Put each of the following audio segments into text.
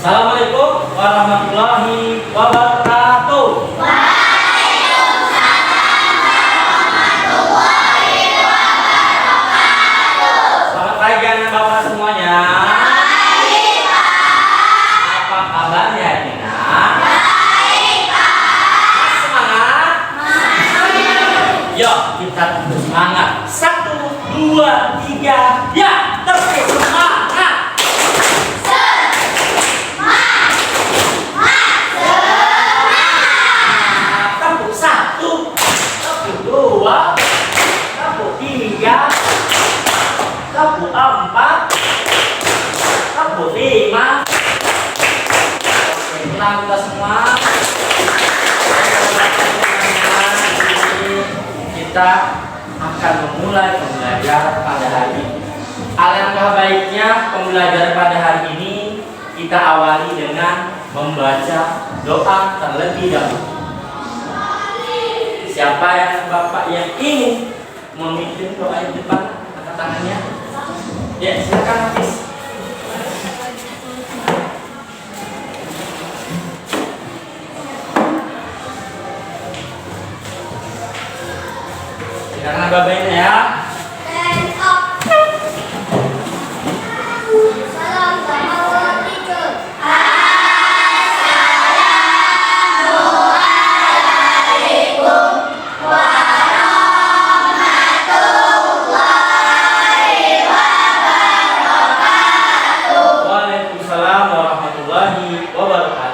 Assalamualaikum warahmatullahi wabarakatuh. Waalaikumsalam warahmatullahi wabarakatuh. Selamat pagi anak bapak semuanya. Baik, Pak. Apa kabarnya Dina? Baik, Pak. Semangat? Yuk kita terus semangat. 1, 2, 3, ya terus semangat. Tepuk 1, tepuk 2, tepuk 3, tepuk 4, tepuk 5. Oke, tenang kita semua. Kita akan memulai pembelajaran pada hari ini. Alangkah baiknya pembelajaran pada hari ini kita awali dengan membaca doa terlebih dahulu. Siapa yang bapak yang ingin memimpin doa di depan, angkat tangannya. Ya, silakan Hafiz. Silakan bapak ya. Stand up. Salam sama Allah teacher. Assalamualaikum warahmatullahi wabarakatuh. Waalaikumsalam warahmatullahi wabarakatuh.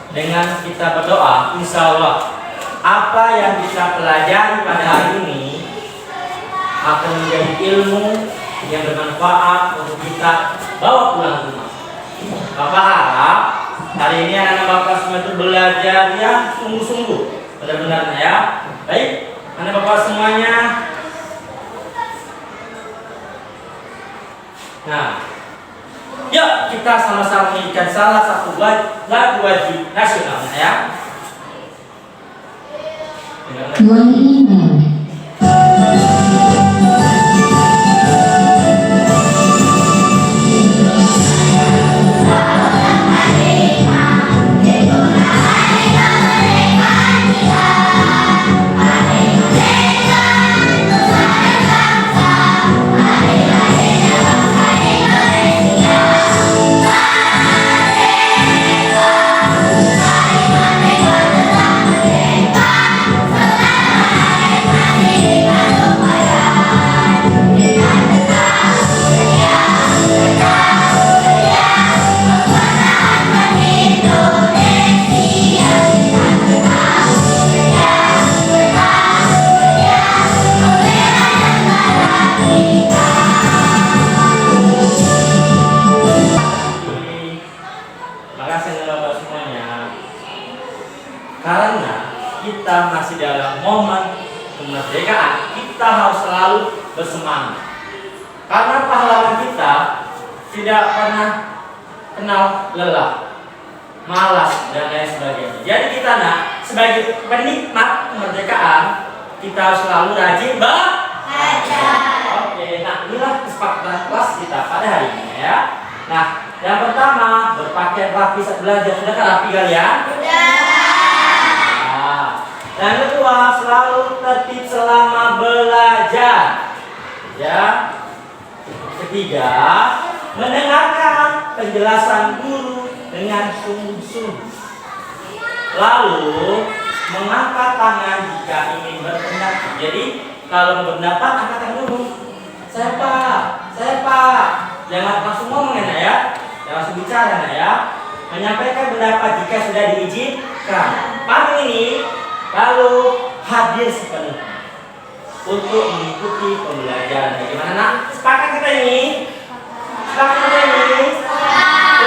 Dengan kita berdoa, insya Allah apa yang kita pelajari pada hari ini akan menjadi ilmu yang bermanfaat untuk kita bawa pulang rumah. Bapak harap hari ini anak-anak bapak semua itu belajar yang sungguh-sungguh, benar-benar ya. Baik, anak bapak semuanya. Nah, yuk kita sama-sama menyanyikan salah satu lagu wajib nasionalnya ya. One email. momen kemerdekaan, kita harus selalu bersemangat. Karena pahlawan kita tidak pernah kenal lelah, malas, dan lain sebagainya. Jadi kita sebagai penikmat kemerdekaan, kita harus selalu rajin belajar. Oke, nah inilah kesepakatan kelas kita pada hari ini ya. Nah, yang pertama berpakaian rapi saat belajar. Sudahkah rapi kalian? Yang kedua, selalu tertib selama belajar. Ya. Ketiga, mendengarkan penjelasan guru dengan sungguh-sungguh. Lalu, mengangkat tangan jika ingin berpendapat. Jadi, kalau berpendapat angkat tangan dulu. Saya Pak. Jangan langsung ngomong ya. Jangan langsung bicara ya. Menyampaikan pendapat jika sudah diizinkan. Pagi ini lalu hadir sepenuhnya untuk mengikuti pembelajaran. Bagaimana nak? Sepakat kita ini? Kita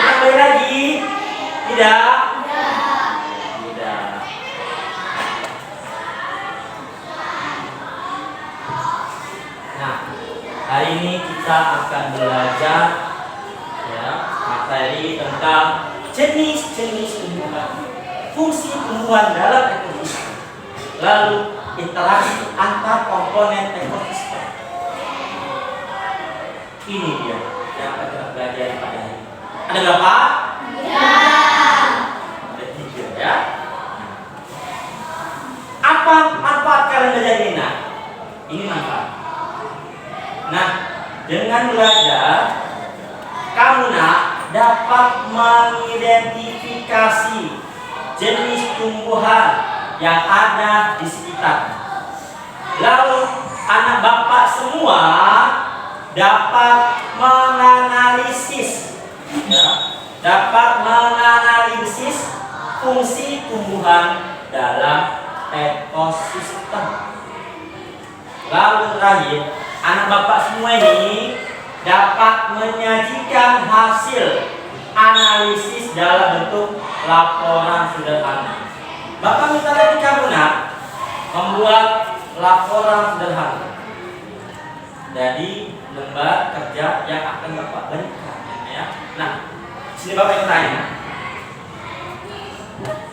kembali lagi? Tidak. Nah, hari ini kita akan belajar ya, materi tentang jenis-jenis tumbuhan, fungsi tumbuhan dalam ekosistem, lalu interaksi antar komponen ekosistem. Ini dia yang akan kita pelajari pada hari ini. Ada berapa? Ada 3 ya. Apa manfaat kalian belajar ini? Nah, ini manfaat. Nah, dengan belajar kamu dapat mengidentifikasi jenis tumbuhan yang ada di sekitar. Lalu anak bapak semua dapat menganalisis fungsi tumbuhan dalam ekosistem. Lalu terakhir, anak bapak semua ini dapat menyajikan hasil analisis dalam bentuk laporan sederhana. Bapak minta lagi kamu membuat laporan sederhana dari lembar kerja yang akan bapak berikan ya. Nah, sini bapak yang tanya.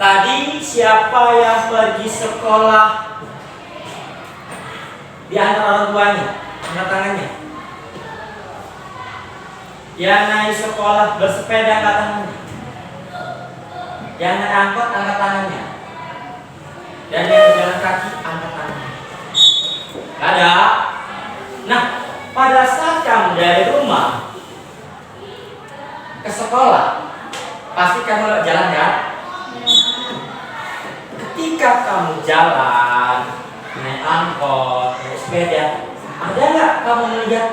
Tadi siapa yang pergi sekolah di antara orang tuanya? Angkat tangannya. Yang naik sekolah bersepeda angkat tangannya. Yang naik angkot angkat tangannya. Dan yang berjalan kaki angkat tangannya. Ada? Nah, pada saat kamu dari rumah ke sekolah, pasti kamu jalan kan? Ketika kamu jalan, naik angkot, naik sepeda, ada nggak kamu melihat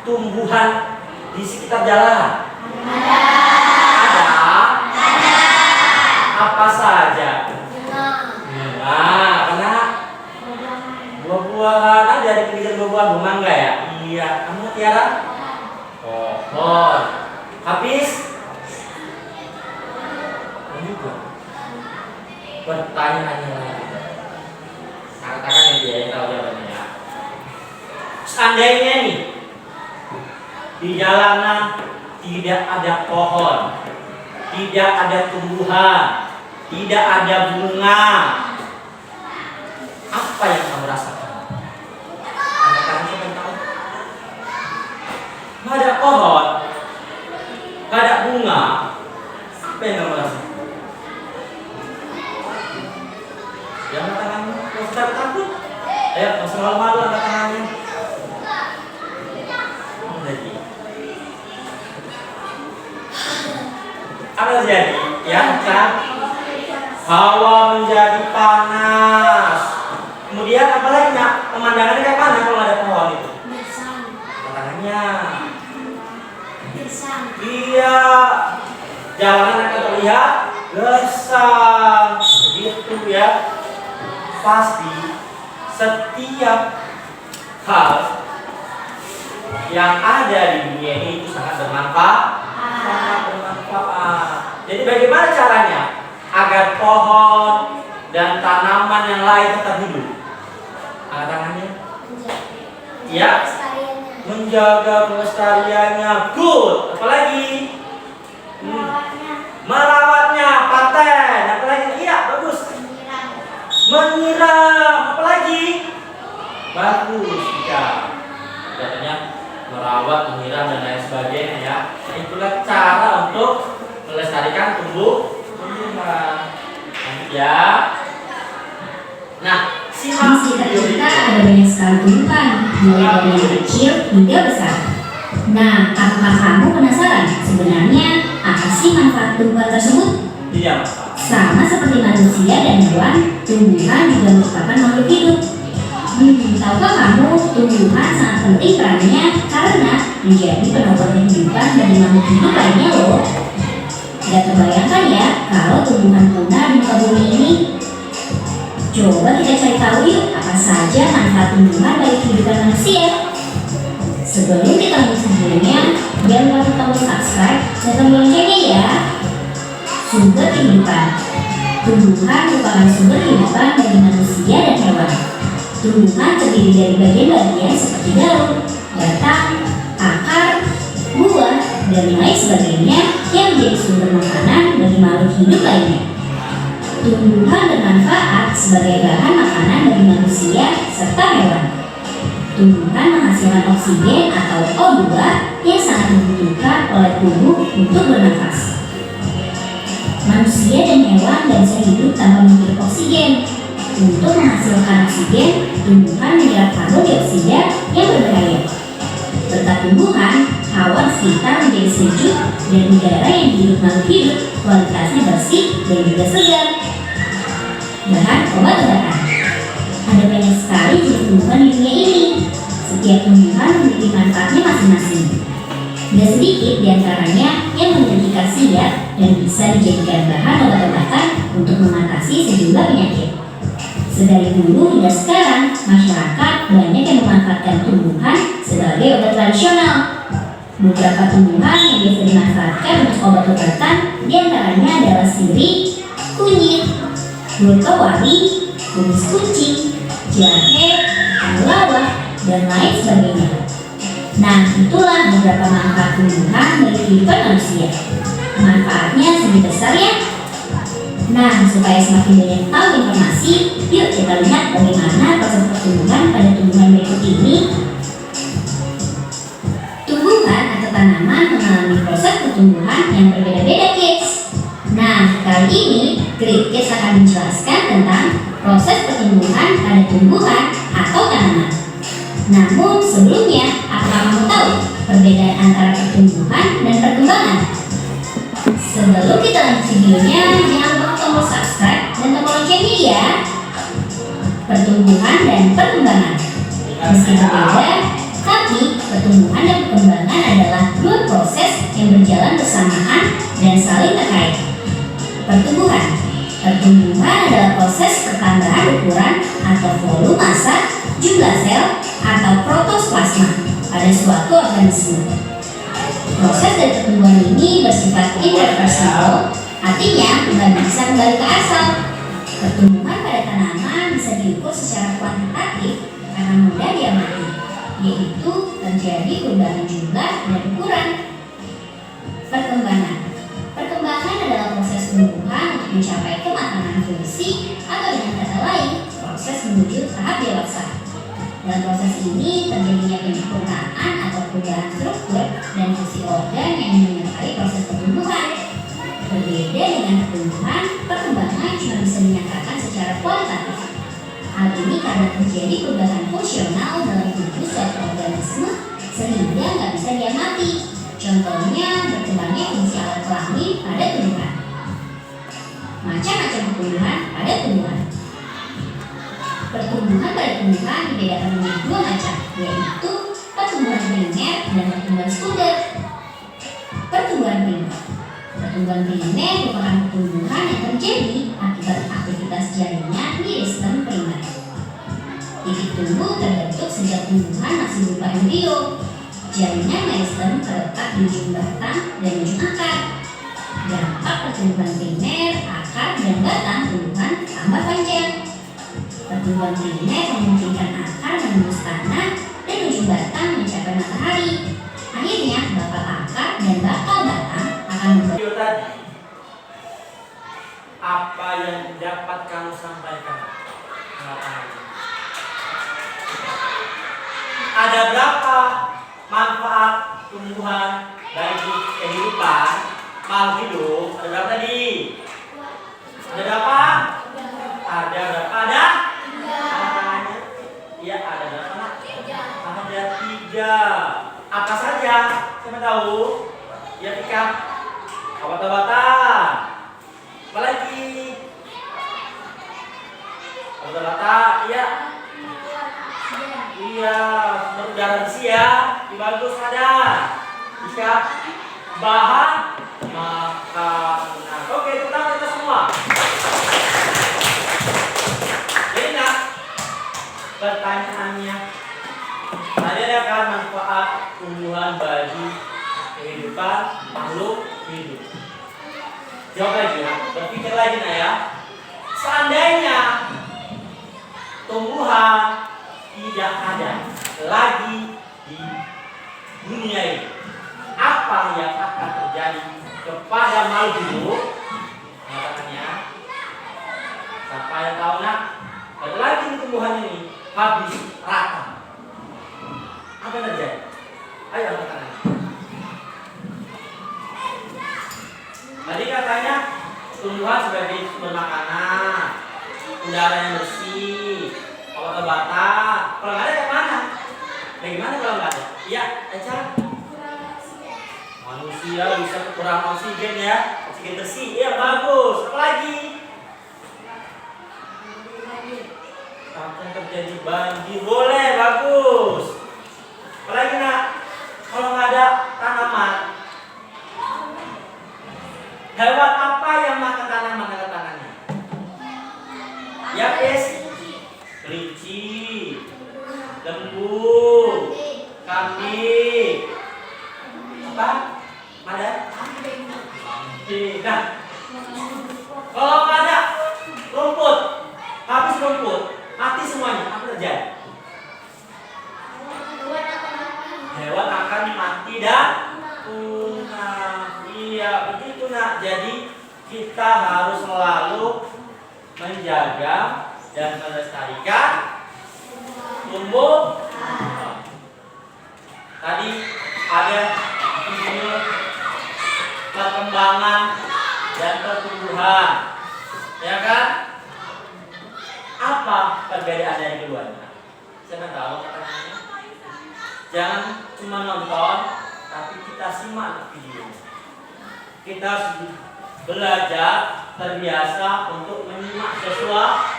tumbuhan di sekitar jalan? Ada. Apa saja? Karena buah-buahan ada di pinggir buah-buahan, mangga ya? Iya. Kamu Tiara? Pohon. Habis? Juga. Pertanyaannya lagi. Katakan yang dia yang tahu jawabannya ya. Seandainya nih di jalanan tidak ada pohon, tidak ada tumbuhan, tidak ada bunga, apa yang kamu rasakan? Anda siapa yang tahu? Nggak ada pohon, nggak ada bunga, apa yang kamu rasakan? Jangan tanganmu, kalau sudah takut, ayo nggak usah malu-malu angkat tangannya. Apa terjadi? Ya kan? Hawa menjadi panas. Kemudian apa lagi pemandangannya kayak mana kalau ada pohon itu? Tangannya. Iya. Jalanan akan terlihat gersang. Begitu ya. Pasti setiap hal yang ada di dunia ini itu sangat bermanfaat. Jadi bagaimana caranya agar pohon dan tanaman yang lain tetap hidup? Angkat tangannya. Ya. Menjaga pelestariannya. Good. Apalagi? Merawatnya. Paten. Apalagi? Iya, bagus. Menyiram. Apalagi? Bagus. Ya. Katanya merawat, menyiram dan lain sebagainya ya. Nah, itulah cara untuk melestarikan tumbuh-tumbuhan. Ya. Nah, Di sekitar kita ada banyak sekali tumbuhan, mulai dari yang kecil hingga besar. Nah, apakah kamu penasaran sebenarnya apa sih manfaat tumbuhan tersebut? Iya. Sama seperti manusia dan hewan, tumbuhan juga merupakan makhluk hidup. Tahukah kamu tumbuhan sangat penting perannya karena menjadi penopang kehidupan bagi makhluk hidup lainnya loh. Gak terbayangkan ya kalau tumbuhan punah di muka bumi ini. Coba kita cari tahu yuk apa saja manfaat tumbuhan bagi kehidupan manusia. Sebelum kita lanjut videonya, jangan lupa tombol subscribe dan tombol loncengnya ya. Sumber kehidupan. Tumbuhan merupakan sumber kehidupan bagi manusia dan hewan. Tumbuhan terdiri dari bagian-bagian seperti daun, batang, akar, buah, dan lain sebagainya yang menjadi sumber makanan bagi makhluk hidup lainnya. Tumbuhan bermanfaat sebagai bahan makanan bagi manusia serta hewan. Tumbuhan menghasilkan oksigen atau O2 yang sangat dibutuhkan oleh tubuh untuk bernafas. Manusia dan hewan tidak bisa hidup tanpa menghirup oksigen. Untuk menghasilkan oksigen, tumbuhan menyerap karbon dioksida yang berbahaya. Berkat tumbuhan, hawa sekitar menjadi sejuk dan udara yang dihirup makhluk hidup kualitasnya bersih dan juga segar. Bahan obat-obatan. Ada banyak sekali jenis tumbuhan di dunia ini. Setiap tumbuhan memiliki manfaatnya masing-masing. Tidak sedikit di antaranya yang memiliki khasiat dan bisa dijadikan bahan obat-obatan untuk mengatasi sejumlah penyakit. Sedari dulu hingga sekarang, masyarakat banyak yang memanfaatkan tumbuhan sebagai obat tradisional. Beberapa tumbuhan yang biasa dimanfaatkan untuk obat-obatan diantaranya adalah sirih, kunyit, gurkawari, kumis kucing, jahe, kelawar, dan lain sebagainya. Nah, itulah beberapa manfaat tumbuhan bagi kehidupan manusia. Manfaatnya sangat besar ya. Nah, supaya semakin banyak tahu informasi, yuk kita lihat bagaimana proses pertumbuhan pada tumbuhan berikut ini. Tumbuhan atau tanaman mengalami proses pertumbuhan yang berbeda-beda, kids. Nah, kali ini Kids akan menjelaskan tentang proses pertumbuhan pada tumbuhan atau tanaman. Namun sebelumnya, apakah kamu tahu perbedaan antara pertumbuhan dan perkembangan? Sebelum kita lanjut videonya, jangan lupa tombol subscribe dan tombol loncengnya ya. Pertumbuhan dan perkembangan. Meski berbeda, tapi pertumbuhan dan perkembangan adalah dua proses yang berjalan bersamaan dan saling terkait. Pertumbuhan adalah proses pertambahan ukuran atau volume massa, jumlah sel, atau protoplasma pada suatu organisme. Proses dari pertumbuhan ini bersifat irreversibel, artinya nggak bisa kembali ke asal. Pertumbuhan pada tanaman bisa diukur secara kuantitatif karena mudah diamati, yaitu terjadi perubahan jumlah dan ukuran. Perkembangan adalah proses tumbuhan untuk mencapai kematangan fungsi atau dengan kata lain, proses menuju tahap dewasa. Dalam proses ini terjadinya penyempurnaan atau perubahan struktur dan fungsi organ yang menyertai proses pertumbuhan. Berbeda dengan pertumbuhan, perkembangan cuma bisa dinyatakan secara kualitatif. Hal ini karena terjadi perubahan fungsional dalam tubuh suatu organisme sehingga nggak bisa diamati. Contohnya berkembangnya fungsi alat kelamin pada tumbuhan. Macam-macam pertumbuhan pada tumbuhan. Pertumbuhan pada tumbuhan dibedakan menjadi dua macam, yaitu pertumbuhan primer dan pertumbuhan sekunder. Pertumbuhan primer merupakan pertumbuhan yang terjadi akibat aktivitas jaringan di sistem primer. Titik tumbuh terbentuk sejak tumbuhan masih berupa embrio. Jaringan meristem terletak di ujung batang dan ujung akar. Dampak pertumbuhan primer akar dan batang tumbuhan tambah panjang. Pertumbuhan primer memungkinkan akar menembus tanah dan ujung batang mencapai matahari. Akhirnya, bakal akar dan bakal batang akan membentuk. Video tadi, apa yang dapat kamu sampaikan? Ada berapa manfaat tumbuhan bagi kehidupan makhluk hidup? Ada berapa tadi? Ada berapa? Ada berapa? Ada? Tangannya? Iya, ada berapa nak? Ada 3. Apa saja? Siapa tahu? Ya, Tika. Obat-obatan. Apa lagi? Obat-obatan. Iya. Iya, sumber udara bersih ya. Bagus ada. Jika bahan makanan. Oke, tentang kita semua. Jadi nak, pertanyaannya, tadi ada kan manfaat tumbuhan bagi kehidupan makhluk hidup. Jawab lagi ya, berpikir lagi nak ya. Seandainya tumbuhan tidak ada lagi di dunia ini, apa yang akan terjadi kepada makhluk hidup? Katakannya, siapa yang tahu nak? Ada lagi tumbuhan ini habis rata. Apa yang terjadi? Ayo katakan. Tadi katanya tumbuhan sebagai sumber makanan, udara yang bersih, obat-obatan. Kalau nggak ada kayak mana? Bagaimana kalau nggak ada? Iya, aja. Manusia bisa kurang oksigen ya, oksigen bersih. Iya bagus. Apa lagi? Akan terjadi banjir. Boleh, bagus. Apa lagi nak? Kalau nggak ada tanaman, hewan apa yang makan tanaman dengan tangannya? Ya, yes. Kelinci, lembu, kambing, apa? Ada? Nah, kalau nggak ada rumput, habis rumput, mati semuanya, apa terjadi? Hewan akan mati dan punah. Iya, begitu nak. Jadi kita harus selalu menjaga dan melestarikan tumbuh. Tadi ada video perkembangan dan pertumbuhan, ya kan? Apa perbedaan dari keduanya? Saya tahu katanya. Jangan cuma nonton, tapi kita simak video. Kita harus belajar, terbiasa untuk menyimak sesuatu.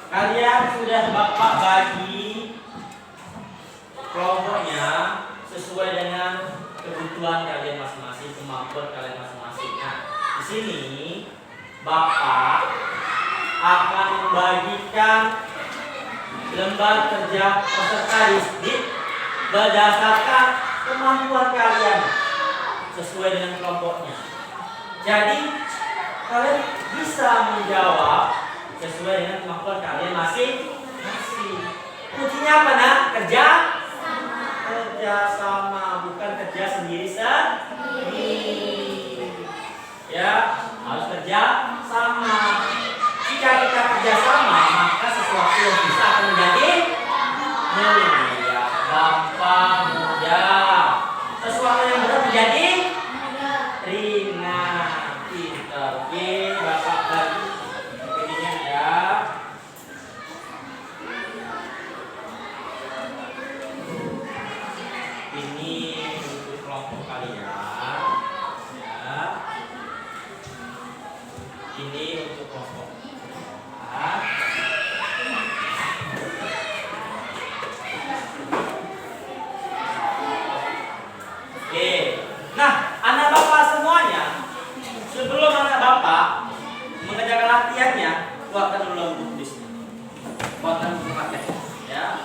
Kalian sudah Bapak bagi kelompoknya sesuai dengan kebutuhan kalian masing-masing, kemampuan kalian masing-masing. Nah, di sini Bapak akan membagikan lembar kerja peserta didik berdasarkan kemampuan kalian sesuai dengan kelompoknya. Jadi kalian bisa menjawab sesuai dengan kemampuan kalian masing-masing. Kuncinya apa nak? Kerja sama, bukan kerja sendiri. Ya, harus kerja sama. Jika kita kerja sama, maka sesuatu yang bisa akan menjadi mulia, gampang, mudah. Sesuatu yang berat menjadi ringan, pintar. Oke, Bapak bagi begini ya. Ini untuk kelompok kalian. Ya. Ini untuk kelompok. Oke. Nah, anak Bapak semuanya, sebelum anak Bapak mengerjakan latihannya, buatkan dulu buku di sini. Buatkan buku paket, ya.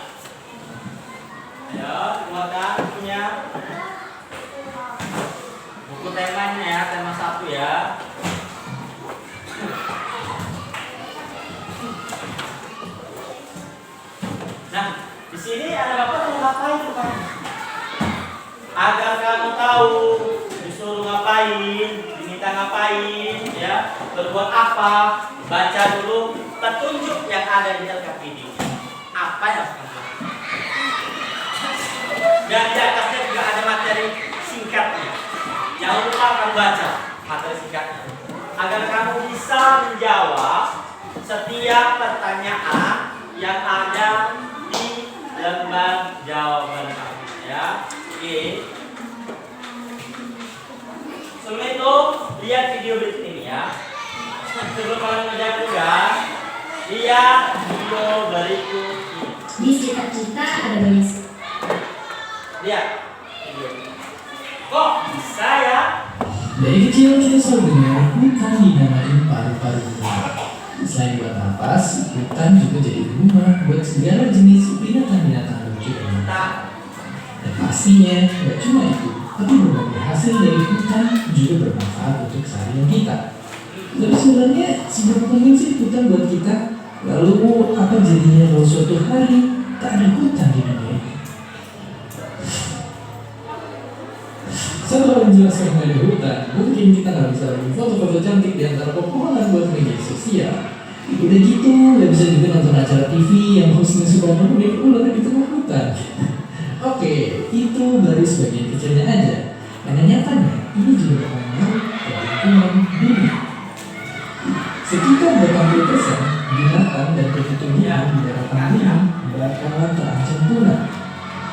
Ayo, buatkan bukunya. Buku temanya ya, tema 1 ya. Di sini ada bapak mau ngapain rupanya? Agar kamu tahu disuruh ngapain, diminta ngapain, ya, berbuat apa, baca dulu petunjuk yang ada di LKPD. Apa yang harus kamu lakukan? Dan di atasnya juga ada materi singkatnya. Jangan lupa kamu baca materi singkatnya agar kamu bisa menjawab setiap pertanyaan yang ada di lembar jawaban kamu, ya. Oke. Sebelum itu lihat video berikut ini, ya. Sebelum kalian mengerjakan tugas, lihat video berikut ini. Di sekitar kita ada banyak Lihat video ini. Kok bisa ya? Dari kecil kita selalu dengar hutan dinamain paru-paru bunga. Selain buat napas, hutan juga jadi rumah buat segala jenis binatang-binatang lucu dan menarik. Dan pastinya, gak cuma itu, tapi berbagai hasil dari hutan juga bermanfaat untuk keseharian kita. Tapi sebenarnya seberapa penting sih hutan buat kita? Lalu apa jadinya kalau suatu hari tak ada hutan di dunia ini? Setelah menjelaskan mengenai hutan, mungkin kita nggak bisa lagi foto-foto cantik di antara pepohonan buat media sosial. Udah gitu, nggak bisa juga nonton acara TV yang hostnya suka menulis ular di tengah hutan. Oke, itu baru sebagian kecilnya aja. Karena nyatanya, ini juga berpengaruh ke lingkungan bumi. Sekitar 80% binatang dan tumbuh-tumbuhan di daratan bumi bakalan terancam punah.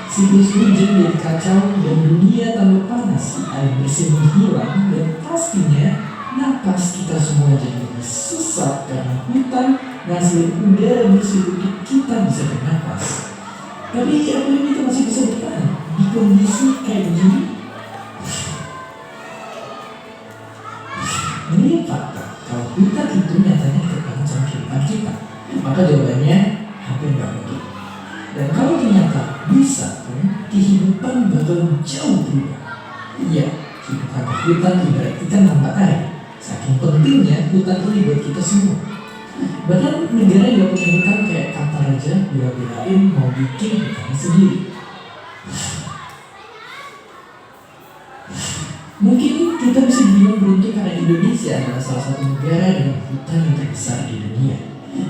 Siklus hujan jadi kacau dan dunia tambah panas, air bersih hilang, dan pastinya napas kita semua jadi lebih sesak karena hutan ngasih udara bersih untuk kita bisa bernapas. Tapi apakah kita masih bisa bertahan di kondisi kayak gini? Menurut fakta, kalau hutan itu nyatanya terancam kehidupan kita, maka jawabannya hampir nggak mungkin. Dan kalau ternyata bisa, kehidupan bakal jauh berubah. Iya, kehidupan hutan ibarat ikan tanpa air. Saking pentingnya hutan ini buat kita semua. Bahkan negara yang punya hutan kayak Qatar aja bela-belain mau bikin hutannya sendiri. Mungkin kita bisa dibilang beruntung karena Indonesia adalah salah satu negara dengan hutan yang terbesar di dunia.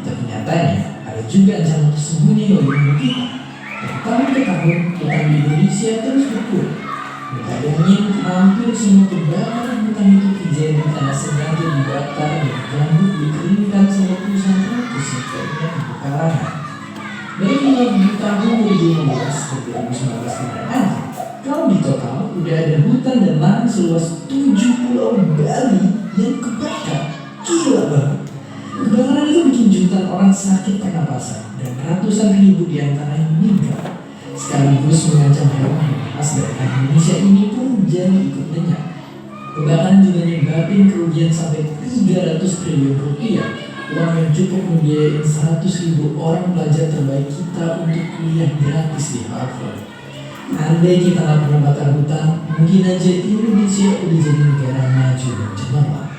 Tapi nyatanya ada juga ancaman tersembunyi yang melindungi kita. Dari tahun ke tahun, hutan di Indonesia terus berkurang. Bedanya hampir semua kebakaran hutan itu terjadi karena sengaja dibakar dan gambut dikeringkan sama perusahaan ratus hektarnya di pekarangan. Dari 50 tahun 2015 ke 2019 kemarin aja, kalau di total udah ada hutan dan lahan seluas 7 pulau Bali yang kebakar. Gila banget. Kebakaran itu bikin jutaan orang sakit pernapasan dan ratusan ribu diantaranya meninggal. Sekaligus mengancam hewan yang khas dari Indonesia ini pun jadi ikut lenyap. Kebakaran juga nyebabin kerugian sampai 300 triliun rupiah, uang yang cukup membiayai 100.000 orang pelajar terbaik kita untuk kuliah gratis di Harvard. Andai kita nggak pernah bakar hutan, mungkin aja Indonesia udah jadi negara maju dan cemerlang.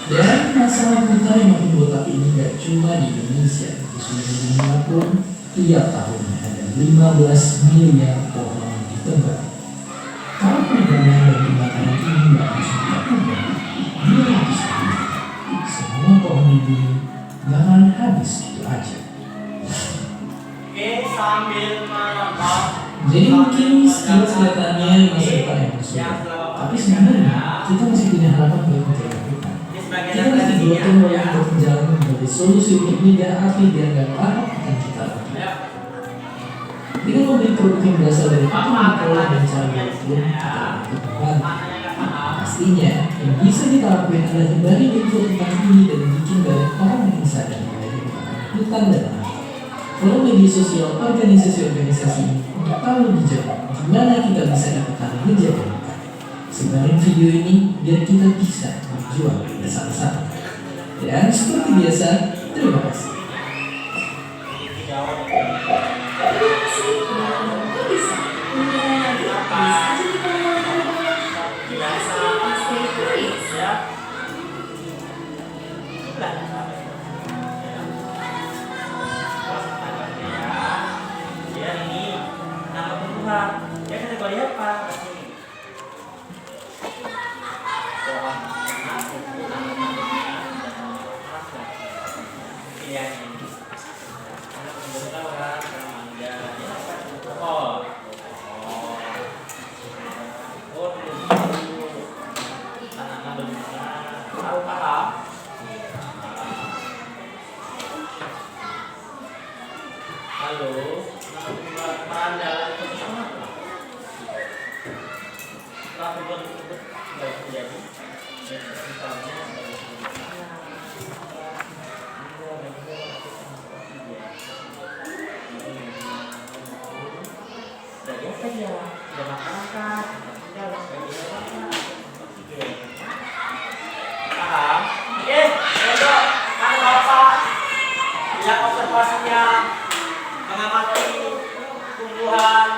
Dan masalah hutan yang makin botak ini gak cuma di Indonesia, di seluruh dunia pun tiap tahunnya ada 15 miliar pohon yang ditebang. Kalau penebangan dan kebakaran ini gak bisa dilakukan, 200 tahun, semua pohon di bumi bakalan habis gitu aja. Oke, sambil menonton. Jadi mungkin sekilas kelihatannya masa depan yang bersuara, tapi sebenarnya kita masih punya harapan buat menjaga hutan. Kita masih gotong royong untuk menjalani berbagai solusi untuk menghadapi biar gak parah akan kita lakukan. Dengan membeli produk yang berasal dari hutan mikro dan cara berpun kita untuk membantu. Pastinya yang bisa kita lakukan adalah nyebarin info tentang ini dan bikin banyak orang yang sadar mengenai hutan dan lahan. Follow media sosial organisasi-organisasi ini untuk tahu lebih jauh gimana kita bisa ikutan menjaga hutan. Sebarin video ini biar kita bisa berjuang bersama-sama. Dan seperti biasa, terima kasih. Ya. coba lihat Pak. Pohon iya ini. Karena pemerintah orang manja, ya pohon. Oh, tanaman berbunga. Tahu paham? Lalu, peran dalam keputusan apa? Setelah tujuan tersebut tidak terjadi, misalnya bagian saja, sudah masyarakat, tinggal bagian paham? Oke, untuk anak bapak yang observasinya mengamati tumbuhan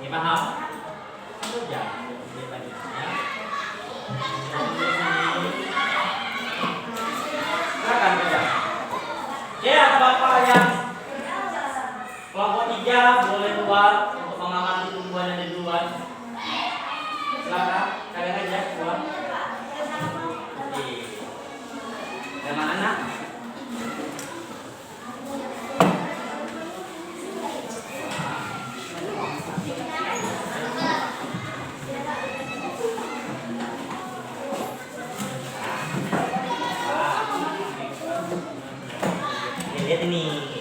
paham? Itu ya, silakan baca. Ya, bapak yang kelompok 3 boleh keluar untuk mengamati tumbuhan yang di luar. Silakan, kalian aja keluar. Oke. Sama anak. Lihat ini,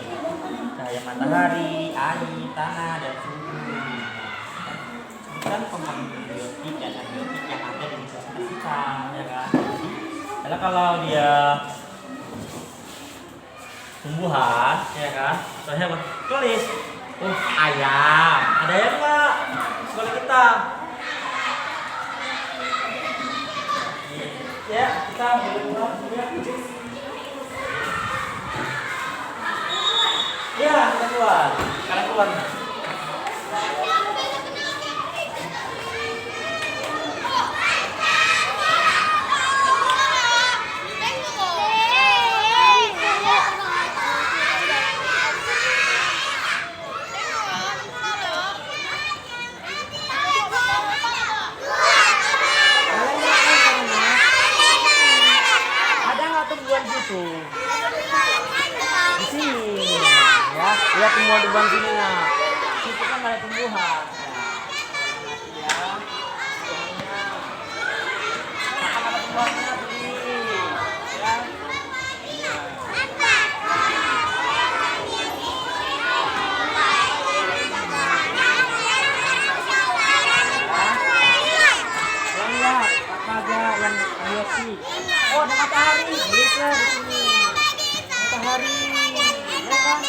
cahaya matahari, air, tanah, dan suhu. Bukan pemanggung biotik dan abiotik yang ada di sekitar kita, ya kan? Karena kalau dia tumbuhan, ya kan? Soalnya apa? Tulis, ayam, ada ayam nggak? Sekolah kita. Ya, kita boleh pulang ya. Ya, kita keluar. Sekarang keluar. Ada nggak tumbuhan gitu? Di sini. Ya, lihat tumbuhan di bawah sini nah. Situ kan ada tumbuhan. Ya. Ada tumbuhannya begini. Ya. Lihat, apa aja yang biotik. Oh, ada matahari. Bisa di sini. Matahari. Ya kan?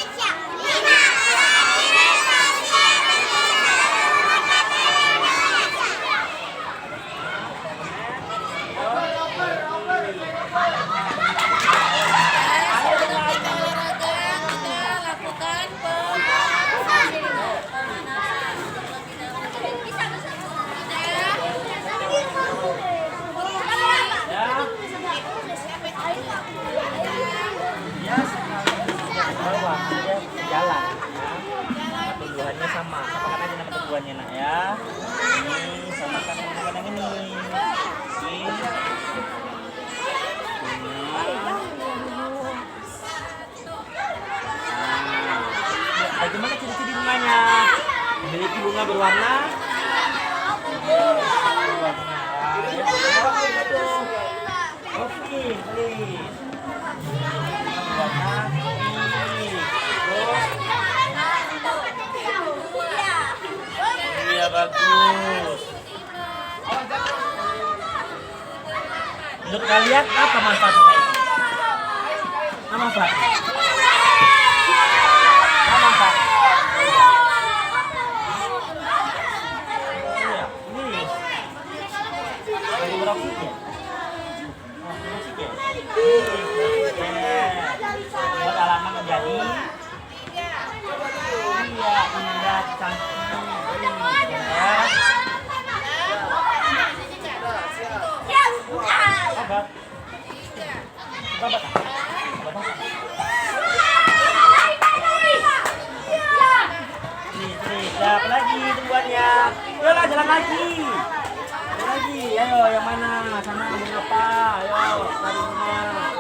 Jalan ya. Tumbuhannya sama aja nama tumbuhannya nak ya. Ini samakan dengan yang ini. Bagaimana ciri-ciri bunganya? Memiliki bunga berwarna oke, please. Iya bagus. Menurut kalian apa manfaatnya? Apa manfaatnya? Apa manfaatnya? Iya, ini. Lagi beroksit ya? Oh, beroksit ya? Buat halaman menjadi. Iya, indah, cantik. Ya. Obat. Obat. Siap lagi tumbuhannya. Yolah, jalan lagi. Jalan lagi. Ayo, yang mana? Sana mau apa? Ayo, cari mana?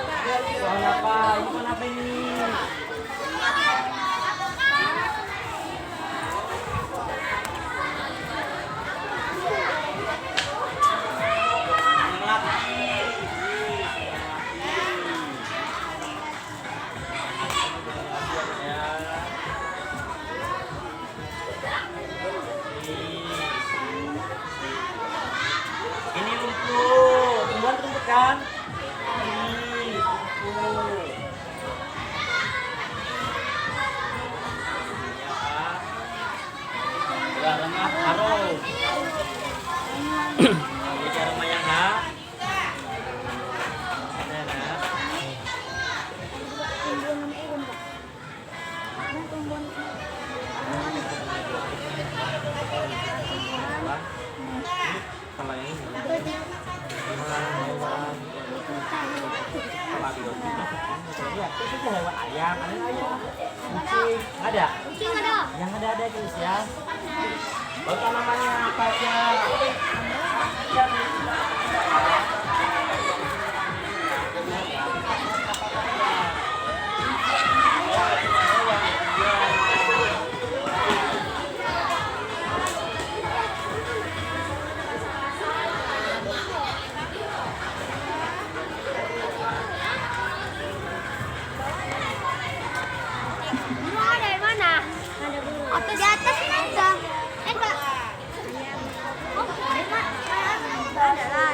Mau apa? Ini mana apa ini? Ini rumput, tumbuhan rumput kan? Ini rumput. Ya, aroma harum. Ini aroma yang khas. Ada kan? Kalau ini itu hewan ayam, ada ayam, kucing, ada, Kucing ada. yang ada guys ya. Baca namanya apa aja? Burung ada di mana? Ada burung. Atas di atas ada. Enggak. Oh, di mana? Ada lah.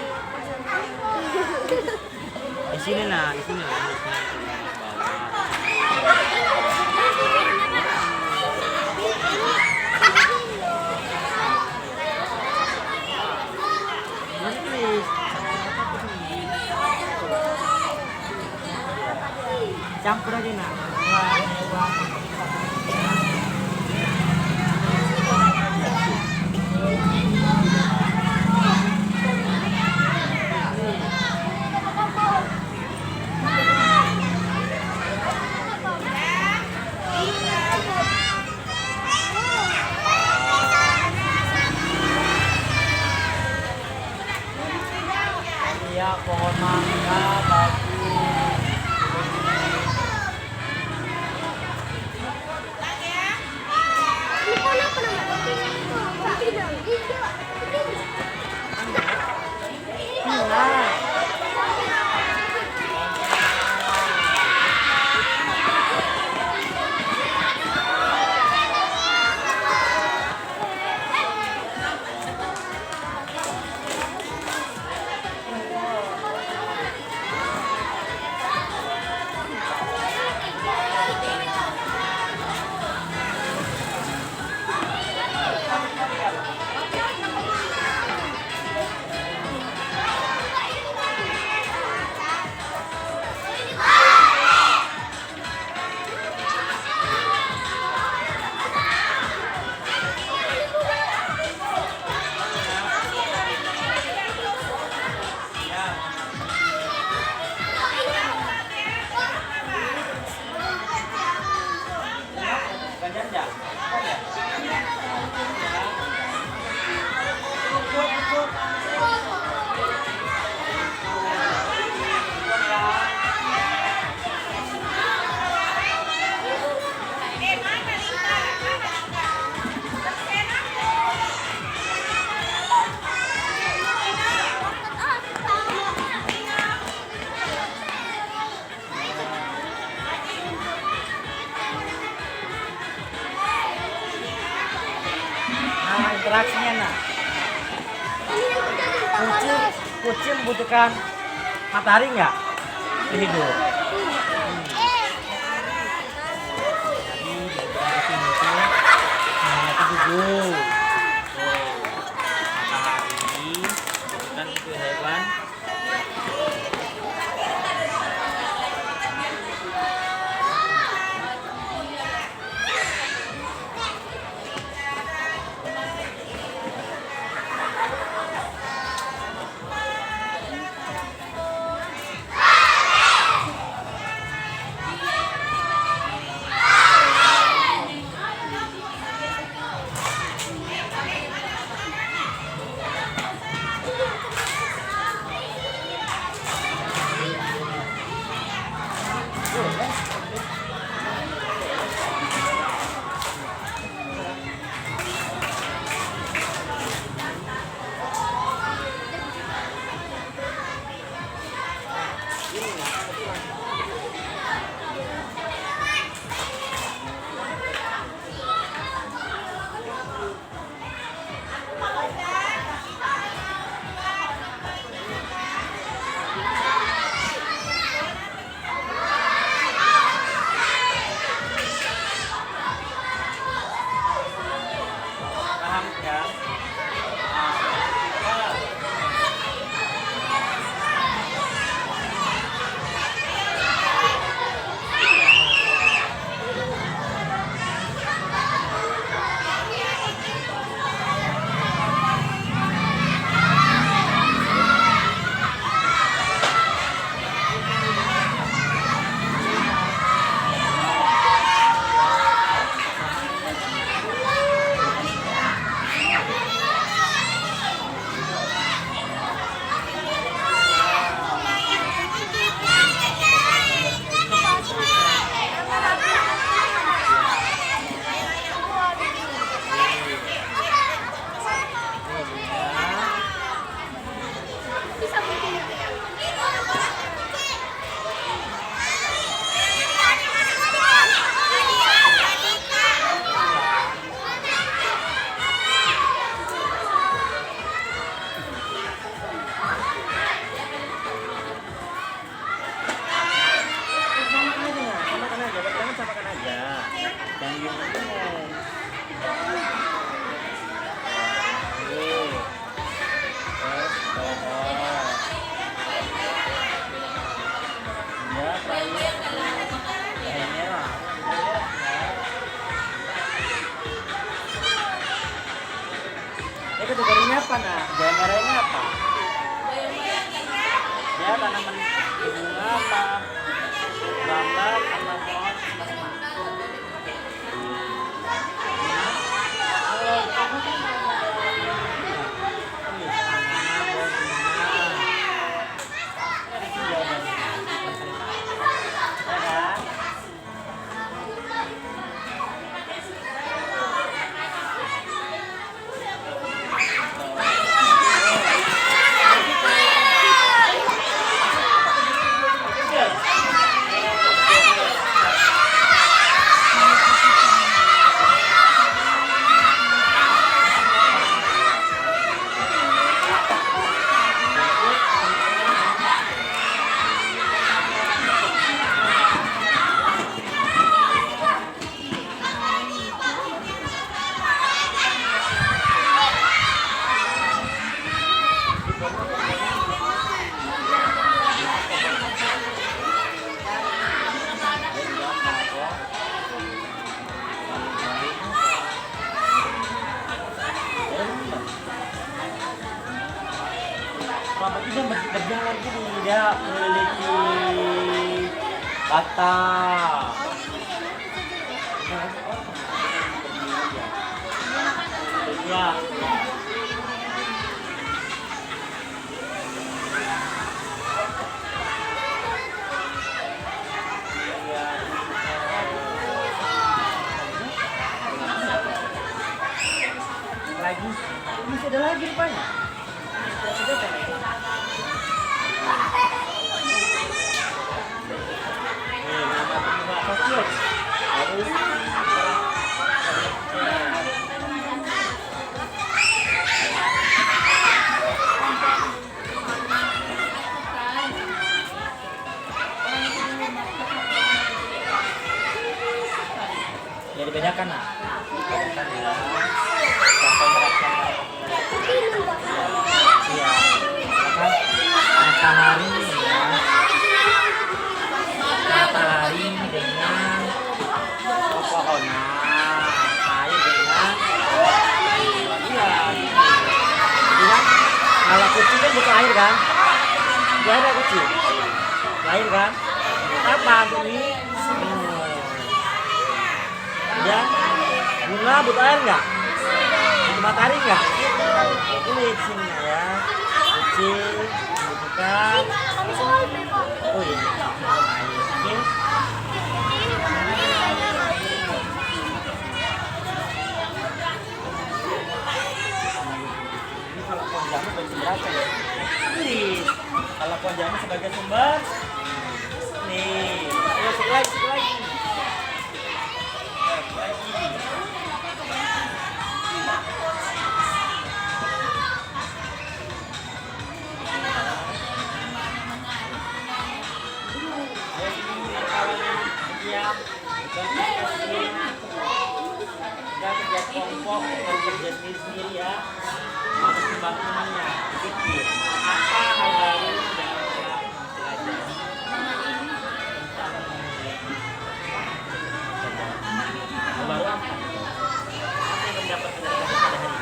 Di sini nah, di sini lah. Campur aja nak. Iya, pohon mangga bagus. Ini pohon apa namanya? Interaksinya nah. Kucing membutuhkan matahari nggak di hidup? Tuh, matahari kan itu hewan. Paham ya? Samakan aja. Jangan gimana. Kategorinya apa nah? Gambarnya apa? Ya tanaman bunga apa? Gambar tanaman pohon. Selama itu dia masih berjalan gini, dia memiliki kata. Ya. Lagi, masih ada lagi rupanya. silakan nak. Silakan ya. Sampai merasakan. Iya. Silakan. Matahari ya. Matahari dengan pepohonan, air dengan iya. Jadi kan kalau kucing kan butuh air kan? Butuh air nggak kucing? Butuh air kan? Apa ini? Ya, bunga butuh air nggak? Butuh matahari nggak? Ini sini ya, kucing butuhkan. Oh iya, air. Oke. Ini kalau pohon jambu bensin berapa ya? Nih, kalau pohon jambu sebagai sumber. Nih, ayo satu lagi, satu lagi. Kita kerja kelompok dan kerja sendiri ya, harus pembangunannya pikir apa hal baru yang kita belajar hal baru apa yang mendapat dari kita pada hari ini.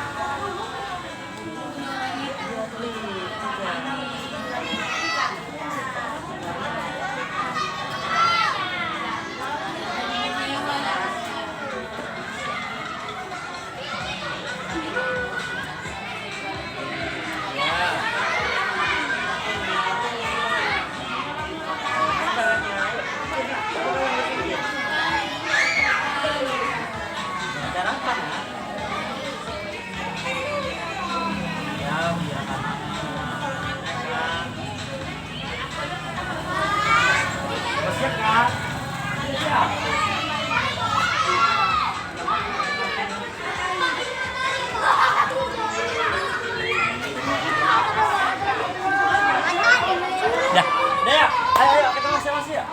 Ayo kita masih ya.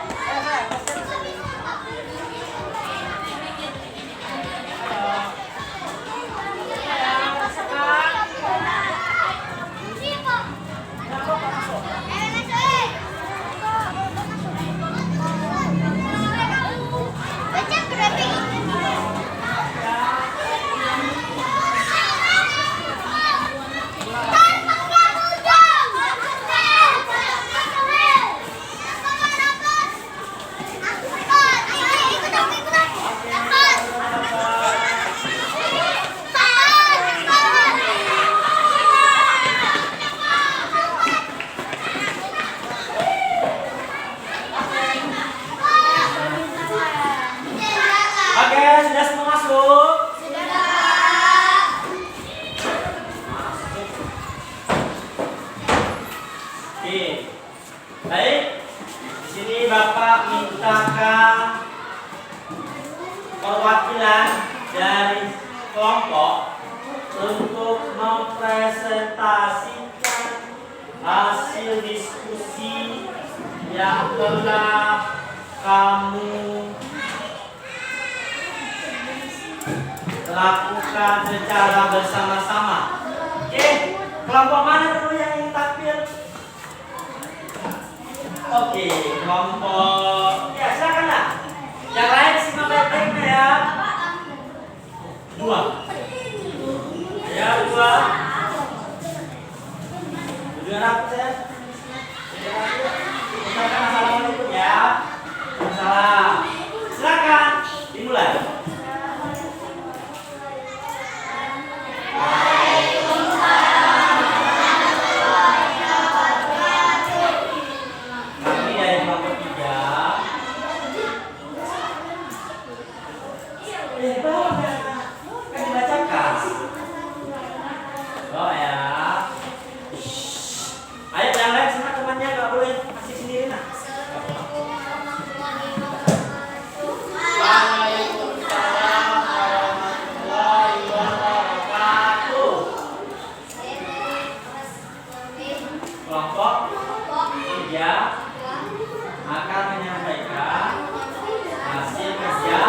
Sudah semua masuk? Oke. Baik. Di sini Bapak mintakan perwakilan dari kelompok untuk mempresentasikan hasil diskusi yang telah kamu lakukan secara bersama-sama. Oke, kelompok mana dulu yang ingin tampil? Oke, kelompok ya silakan lah. Yang lain simak baik-baiknya ya. Dua. Ya, dua. Dua ratus ya. Ucapkan assalamualaikum ya. Salam. Silakan dimulai. Kami dari kelompok 3. Bawa ya. Kan dibacakan. Bawa ya. Ayo yang lain sama temannya nggak boleh masih sendiri nak. Waalaikumsalam warahmatullahi wabarakatuh. Kelompok 3 akan menyampaikan hasil kerja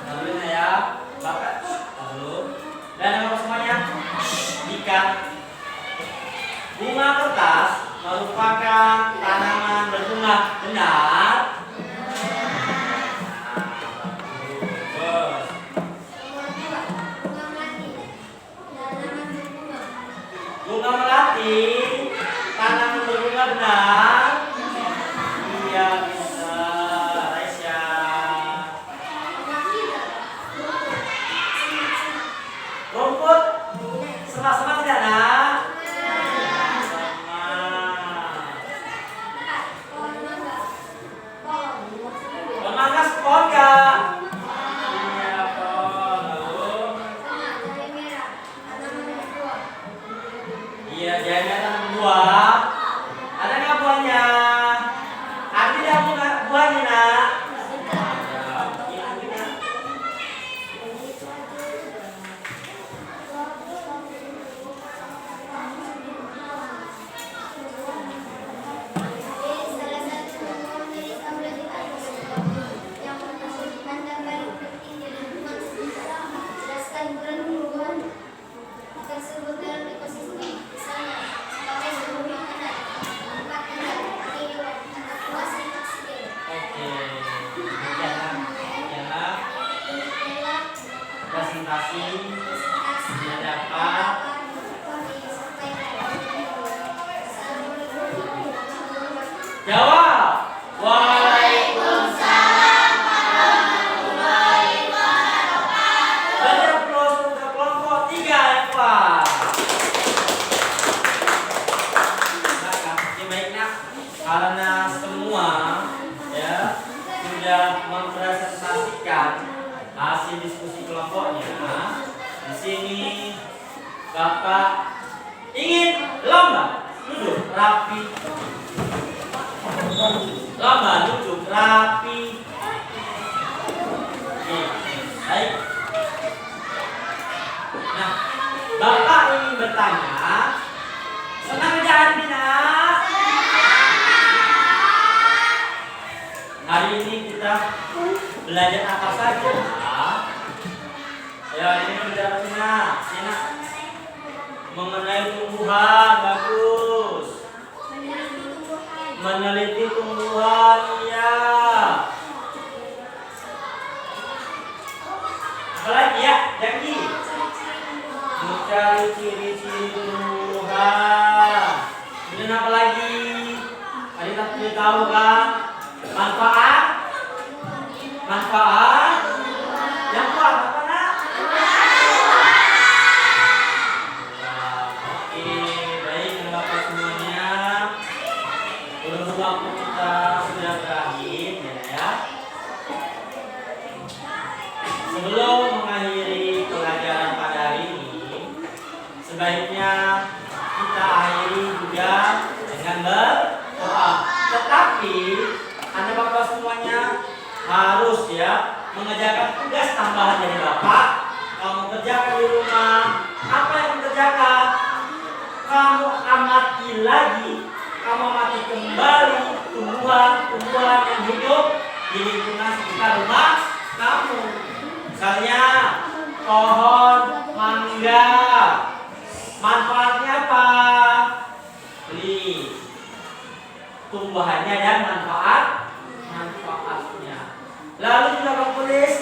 Lalu ya, Bapak lalu dan apa semuanya? Jika bunga kertas merupakan tanaman berbunga, benar? Bagus. Bunga melati tanaman berbunga, benar? Iya, bisa. Raisya. Rumput sama-sama tidak, nak? Sama. Pemangkas pohon nggak? Iya, pohon. Lalu? Iya, jadinya tanam buah. Ada nggak buahnya? Ada tidak buahnya, nak? Iya, iya. Oke. Jangan presentasi sudah dapat. Jawab. Waalaikumsalam warahmatullahi wabarakatuh. Baca terus untuk kelompok 3 Eva. Baiknya karena semua ya sudah mempresentasikan hasil diskusi kelompoknya. Di sini Bapak ingin lomba duduk rapi. Lomba duduk rapi. Oke, baik. Nah, Bapak ingin bertanya, senang tidak hari ini, nak? Hari ini kita belajar apa saja? Ya, ini belajar apa sih, nak? Sini, nak. Mengenai tumbuhan, bagus. Meneliti tumbuhan, iya. Apalagi ya, Jaki? Mencari ciri-ciri tumbuhan. Kemudian apa lagi? Tadi tak perlu tahu kan? Manfaat? Manfaat? Yang kuat apa, nak? Oke, baik Bapak semuanya. Berhubung waktu kita sudah berakhir, ya. Sebelum mengakhiri pelajaran pada hari ini, sebaiknya kita akhiri juga dengan berdoa. Tetapi Anda Bapak semuanya harus ya mengerjakan tugas tambahan dari Bapak. Kamu kerjakan di rumah. Apa yang kamu kerjakan? Kamu amati lagi, kamu amati kembali tumbuhan-tumbuhan yang hidup di lingkungan sekitar rumah kamu. Misalnya pohon mangga. Manfaatnya apa? Beli tumbuhannya dan manfaatnya. Lalu juga kamu tulis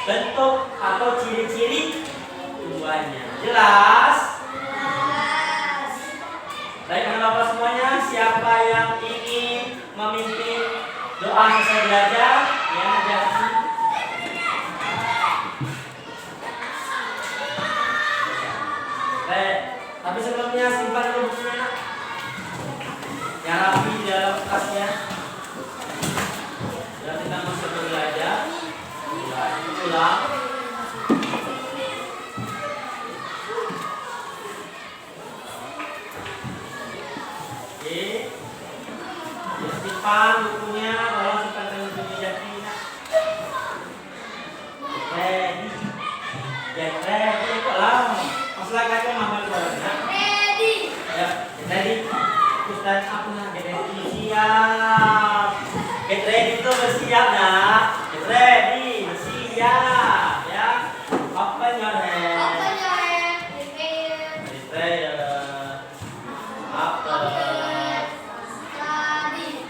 bentuk atau ciri-ciri tumbuhannya. Jelas? Baik Bapak semuanya, siapa yang ingin memimpin doa selesai belajar? Ya, jadi. Baik, tapi sebelumnya simpan dulu bukunya. Yang rapi di dalam tasnya. Dan kita masuk ke belajar. Ulang. Oke. Ya, simpan bukunya, tolong simpan bukunya. Get ready kok lama. Masalah kaki mahal banget. Ready. Ya, get ready. Ustaz aku nak get ready siap. Get ready itu bersiap nak. Get ready siap ya. Open your hand. Open your hand. Prepare. Prepare. After. Study.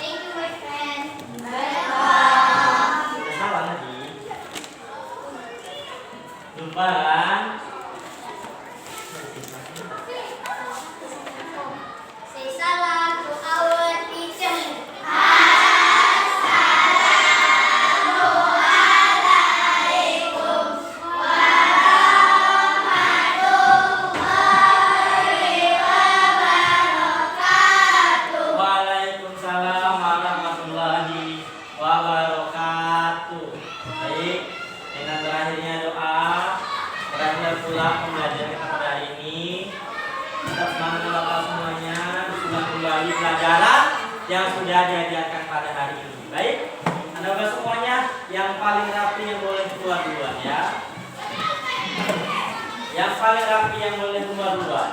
Thank you, my friend. Welcome. Udah salah lagi. Jumpa kan? Say salam to our teacher. Waalaikumsalam warahmatullahi wabarakatuh. Baik, dengan terakhirnya doa, berakhir pula pembelajaran kita pada hari ini. Tetap semangat Bapak semuanya, sudah kembali pelajaran yang sudah diajarkan pada hari ini. Baik, Anda Bapak semuanya yang paling rapi yang boleh keluar duluan ya. Yang paling rapi yang boleh keluar duluan.